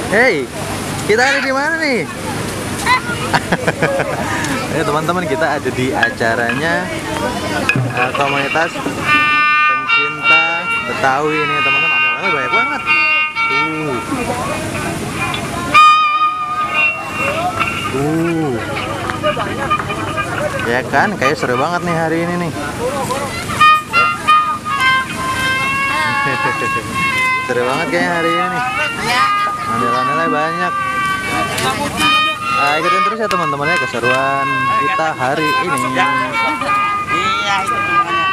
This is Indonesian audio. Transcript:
Hey, kita ada di mana nih? Ya teman-teman, kita ada di acaranya komunitas pencinta Betawi ini teman-teman. Aneh-aneh banyak banget. Ya kan, kayak seru banget nih hari ini nih. Seru banget kayak hari ini nih. Aneh-aneh banyak. Ikutin terus ya teman-teman ya keseruan kita hari ini. Iya, itu semuanya.